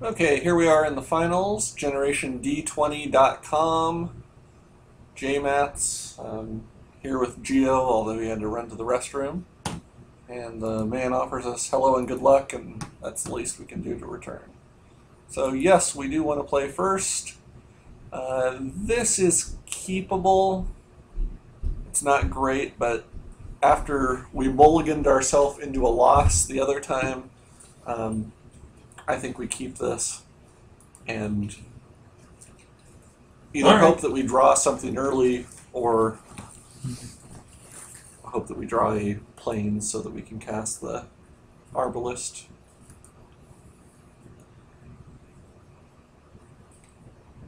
Okay, here we are in the finals. GenerationD20.com. JMats. Here with Geo, although he had to run to the restroom. And the man offers us hello and good luck, and that's the least we can do to return. So yes, we do want to play first. This is keepable. It's not great, but after we mulliganed ourselves into a loss the other time, I think we keep this and either hope that we draw something early or hope that we draw a plane so that we can cast the Arbalist.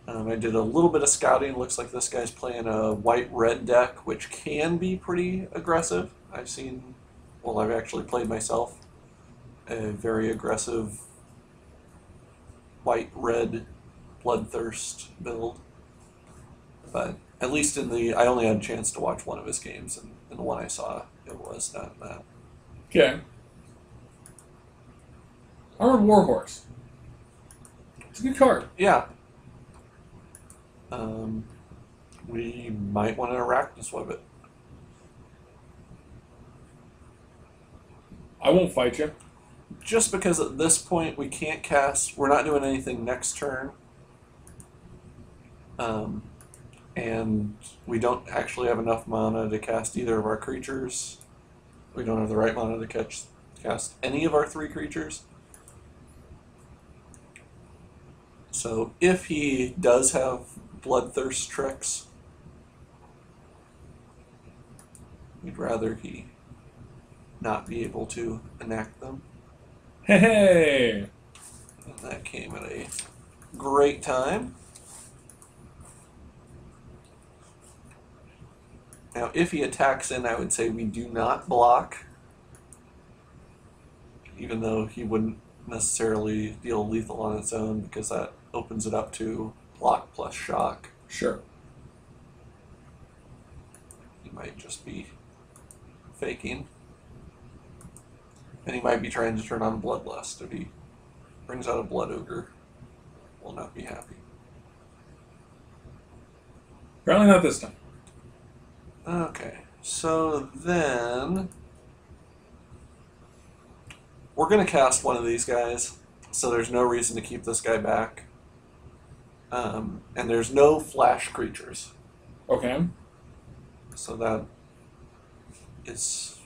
I did a little bit of scouting. Looks like this guy's playing a white-red deck, which can be pretty aggressive. I've actually played myself a very aggressive white-red Bloodthirst build. But at least I only had a chance to watch one of his games, and in the one I saw, it was not that. Okay. Armored Warhorse. It's a good card. Yeah. We might want to Arachnusweb it. I won't fight you. Just because at this point we can't cast, we're not doing anything next turn. And we don't actually have enough mana to cast either of our creatures. We don't have the right mana to cast any of our three creatures. So if he does have Bloodthirst tricks, we'd rather he not be able to enact them. Hey! And that came at a great time. Now, if he attacks in, I would say we do not block, even though he wouldn't necessarily deal lethal on its own because that opens it up to block plus shock. Sure. He might just be faking. And he might be trying to turn on Bloodlust. If he brings out a Blood Ogre, we'll not be happy. Apparently not this time. Okay, so then we're going to cast one of these guys, so there's no reason to keep this guy back. And there's no flash creatures. Okay. So that is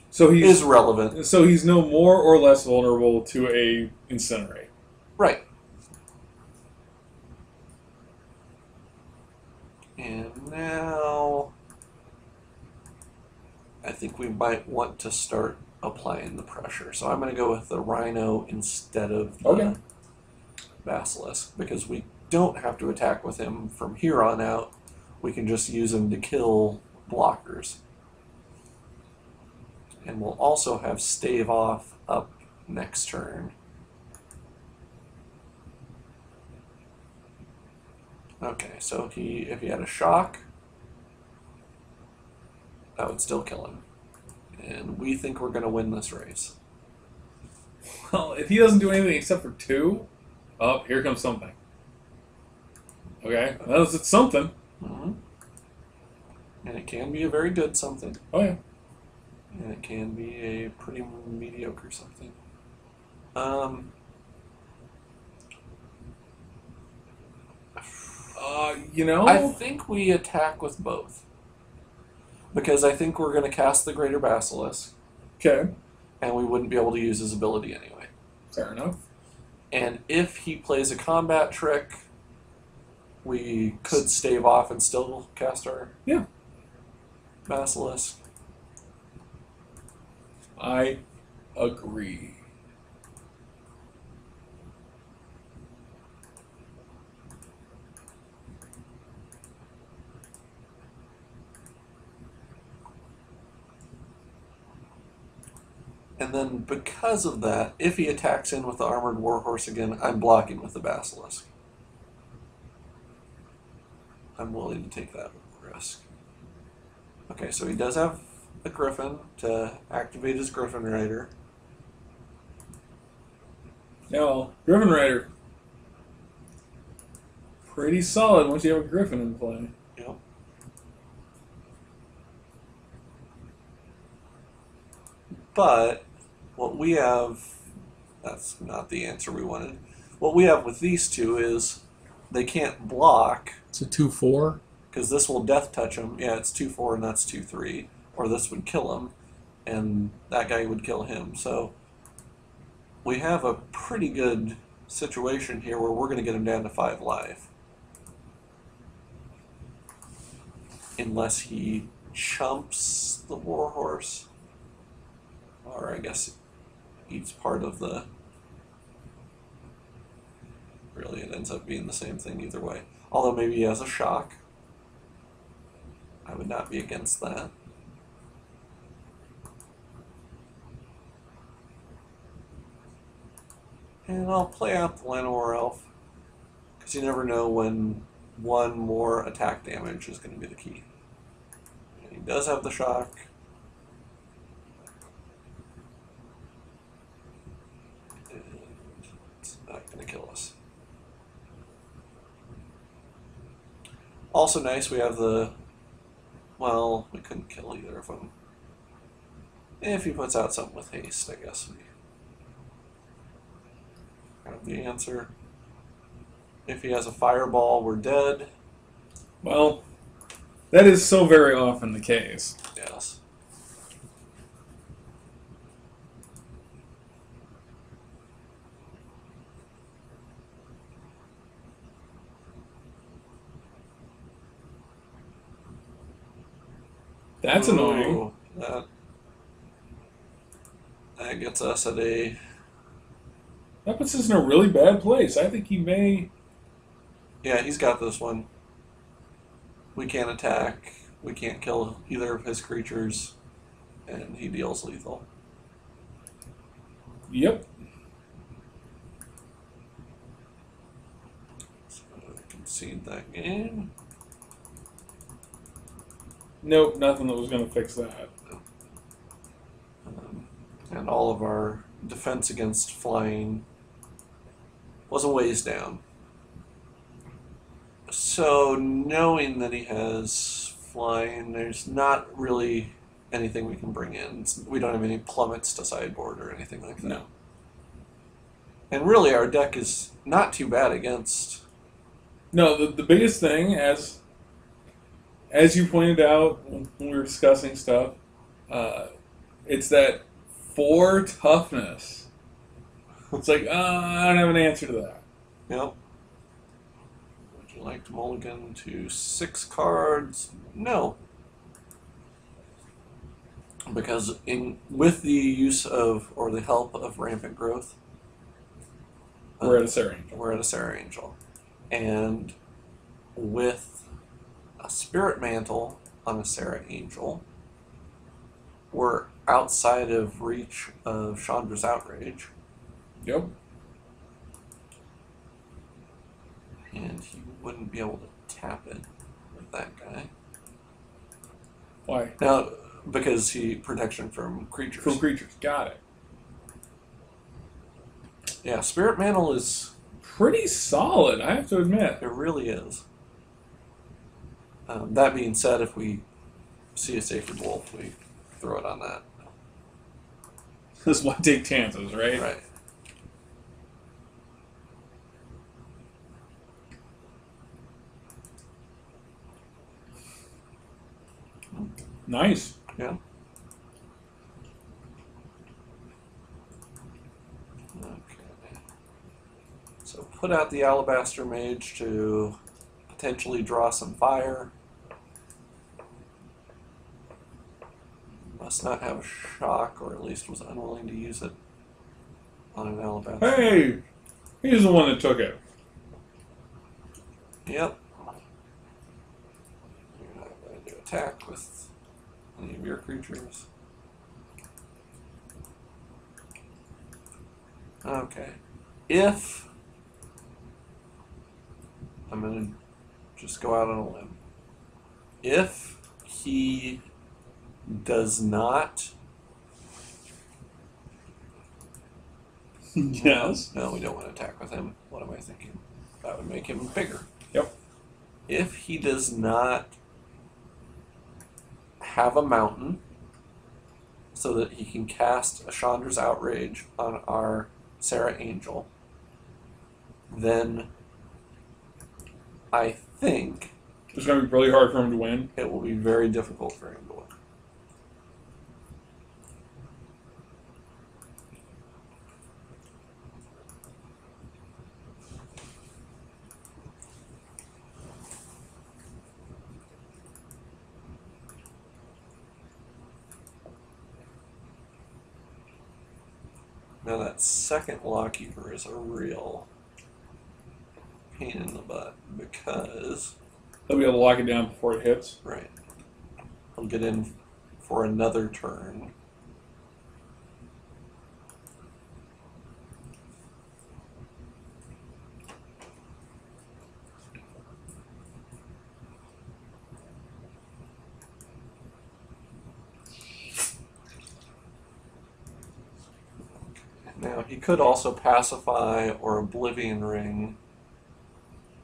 relevant. So he's no more or less vulnerable to a Incinerate. Right. And now I think we might want to start applying the pressure. So I'm going to go with the Rhino instead of the Basilisk, because we don't have to attack with him from here on out. We can just use him to kill blockers. And we'll also have Stave Off up next turn. Okay, so if he had a shock, that would still kill him. And we think we're going to win this race. Well, if he doesn't do anything except for 2, oh, here comes something. Okay, well, it's something. Mm-hmm. And it can be a very good something. Oh, yeah. And it can be a pretty mediocre something. I think we attack with both. Because I think we're going to cast the Greater Basilisk. Okay. And we wouldn't be able to use his ability anyway. Fair enough. And if he plays a combat trick, we could stave off and still cast our Basilisk. I agree. And then because of that, if he attacks in with the Armored Warhorse again, I'm blocking with the Basilisk. I'm willing to take that risk. Okay, so he does have a Griffin to activate his Griffin Rider. Now, Griffin Rider, pretty solid once you have a Griffin in play. Yep. But what we have, that's not the answer we wanted. What we have with these two is they can't block. It's a 2/4. Because this will death touch him. Yeah, it's 2/4 and that's 2/3. Or this would kill him, and that guy would kill him. So we have a pretty good situation here where we're going to get him down to 5 life. Unless he chumps the warhorse. Or I guess eats part of the... Really, it ends up being the same thing either way. Although maybe he has a shock. I would not be against that. And I'll play out the Llanowar Elf, because you never know when one more attack damage is going to be the key. And he does have the shock. And it's not going to kill us. Also nice, we have the... Well, we couldn't kill either of them. If he puts out something with haste, I guess we have the answer. If he has a fireball, we're dead. Well, that is so very often the case. Yes. That's annoying. That gets us at a... That puts us in a really bad place. I think he may... Yeah, he's got this one. We can't attack. We can't kill either of his creatures. And he deals lethal. Yep. So I concede that game. Nope, nothing that was going to fix that. And all of our defense against flying was a ways down. So knowing that he has flying, there's not really anything we can bring in. We don't have any plummets to sideboard or anything like that. No. And really our deck is not too bad against... No, the biggest thing, as you pointed out when we were discussing stuff, it's that 4 toughness. It's like, I don't have an answer to that. Yep. Would you like to mulligan to 6 cards? No. Because with the use of, or the help of Rampant Growth, We're at a Sarah Angel. We're at a Sarah Angel. And with a Spirit Mantle on a Sarah Angel, we're outside of reach of Chandra's Outrage. Yep. And he wouldn't be able to tap it with that guy. Why? Now, because he protection from creatures. From creatures. Got it. Yeah, Spirit Mantle is... Pretty solid, I have to admit. It really is. That being said, if we see a Sacred Wolf, we throw it on that. That's why take chances, right? Right. Nice. Yeah. Okay. So put out the Alabaster Mage to potentially draw some fire. Must not have a shock, or at least was unwilling to use it on an Alabaster. Hey! He's the one that took it. Yep. You're not going to attack with any of your creatures. Okay. If I'm going to just go out on a limb. If he does not... Yes. No, we don't want to attack with him. What am I thinking? That would make him bigger. Yep. if he does not have a mountain so that he can cast a Chandra's Outrage on our Sarah Angel, then I think It's going to be really hard for him to win. it will be very difficult for him to win. Now that second Lockkeeper is a real pain in the butt because, He'll be able to lock it down before it hits. right, he'll get in for another turn. Now, he could also Pacify or Oblivion Ring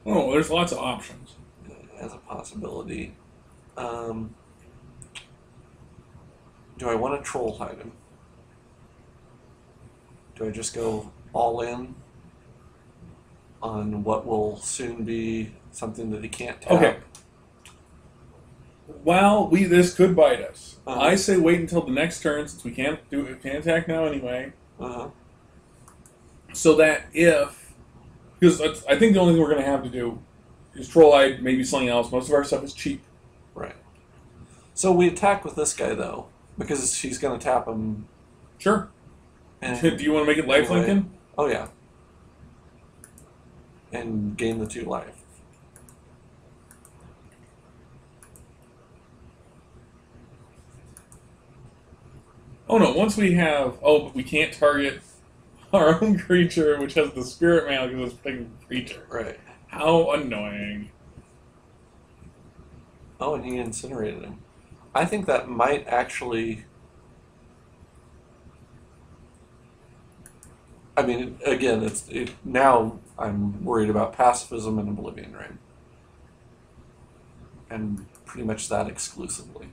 Oh, there's lots of options. as a possibility. Do I want to Troll Hide him? Do I just go all in on what will soon be something that he can't tap? Okay. Well, this could bite us. Uh-huh. I say wait until the next turn, since we can't attack now anyway. Uh-huh. So that because I think the only thing we're going to have to do is Troll Eye, maybe something else. Most of our stuff is cheap. Right. So we attack with this guy, though, because she's going to tap him. Sure. And Do you want to make it life anyway. Lincoln? Oh, yeah. And gain the 2 life. Oh no, once we have... Oh, but we can't target our own creature, which has the Spirit Mail because it's protecting the creature. Right. How annoying. Oh, and he incinerated him. I think that might actually... I mean, again, now I'm worried about pacifism and Oblivion Ring. And pretty much that exclusively.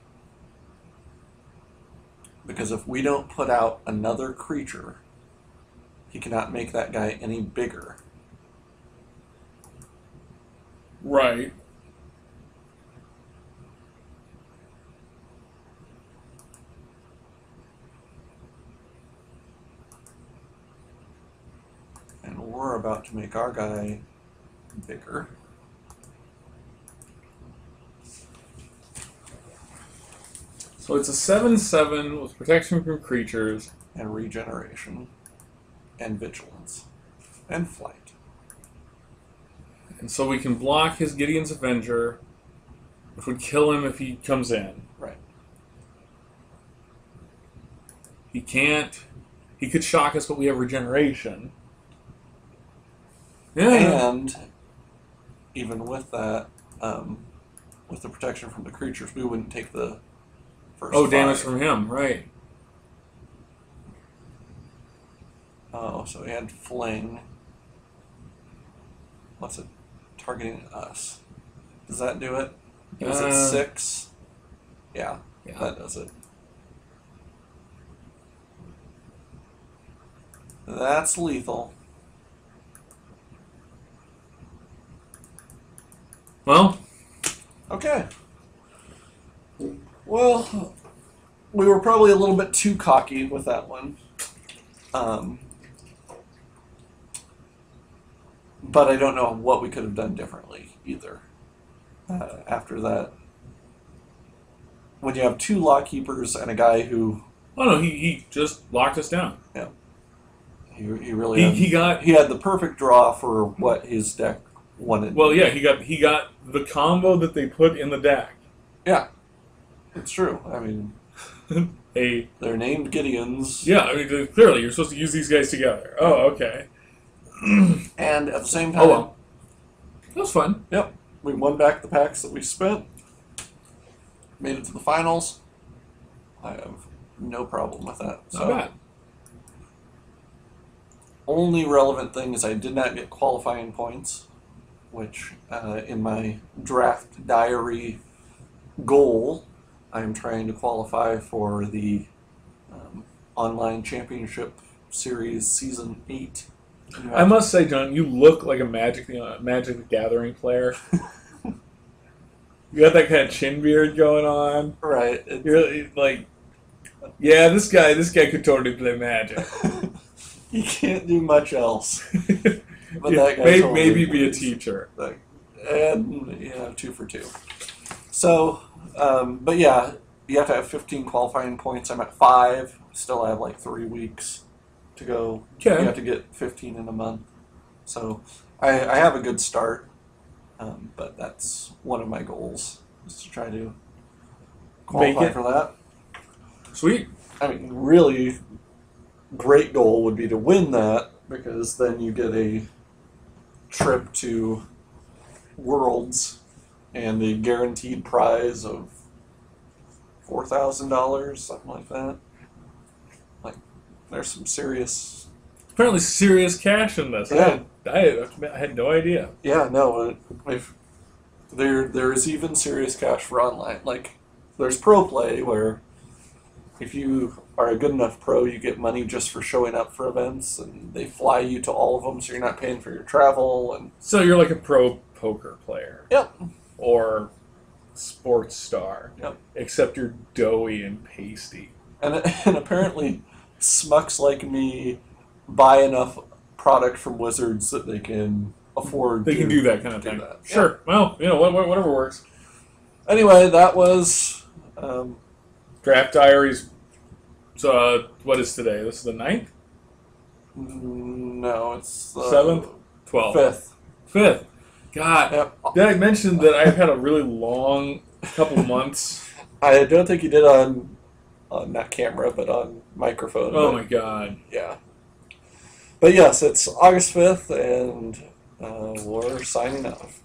Because if we don't put out another creature, he cannot make that guy any bigger. Right. And we're about to make our guy bigger. So it's a 7/7 with protection from creatures. And regeneration. And vigilance. And flight. And so we can block his Gideon's Avenger, which would kill him if he comes in. Right. He can't. He could shock us, but we have regeneration. Yeah. And even with that, with the protection from the creatures, we wouldn't take the first damage 5. from him, right. Oh, so he had fling. What's it targeting us? Does that do it? Was it 6? Yeah, that does it. That's lethal. Well, Okay. Well, we were probably a little bit too cocky with that one. But I don't know what we could have done differently either. After that, when you have 2 Lockkeepers and a guy who... oh no, he just locked us down. Yeah. He really He had the perfect draw for what his deck wanted. Well, yeah, he got the combo that they put in the deck. Yeah. It's true. I mean, they're named Gideons. Yeah, I mean, clearly you're supposed to use these guys together. Oh, okay. And at the same time... Oh, well. That was fun. Yep. We won back the packs that we spent. Made it to the finals. I have no problem with that. Not bad. Only relevant thing is I did not get qualifying points. which in my draft diary goal, I'm trying to qualify for the online championship series season 8. I must say, John, you look like a Magic the Gathering player. You got that kind of chin beard going on. Right. You're like, yeah, this guy could totally play Magic. He can't do much else. But Yeah, that guy maybe be a teacher. And 2 for 2. So, but yeah, you have to have 15 qualifying points. I'm at 5. Still have like 3 weeks to go. Okay. You have to get 15 in a month. So I have a good start. But that's one of my goals, is to try to qualify for that. Sweet. I mean, really great goal would be to win that, because then you get a trip to Worlds and a guaranteed prize of $4,000, something like that. Like, there's some serious... Apparently serious cash in this. Yeah. I had no idea. Yeah, no, there's even serious cash for online. Like, there's pro play where if you are a good enough pro, you get money just for showing up for events, and they fly you to all of them, so you're not paying for your travel. And So you're like a pro poker player. Yep. Or sports star. Yep. Except you're doughy and pasty. And apparently, smucks like me buy enough product from Wizards that they can afford. They can do that kind of do thing. that. Sure. Well, whatever works. Anyway, that was Draft diaries. So, what is today? This is the 9th? no, it's the 7th? 12th. 5th. God. Yep. Did I mention that I've had a really long couple months? I don't think you did on not camera, but on microphone. Oh but, my God. Yeah. But yes, it's August 5th, and we're signing off.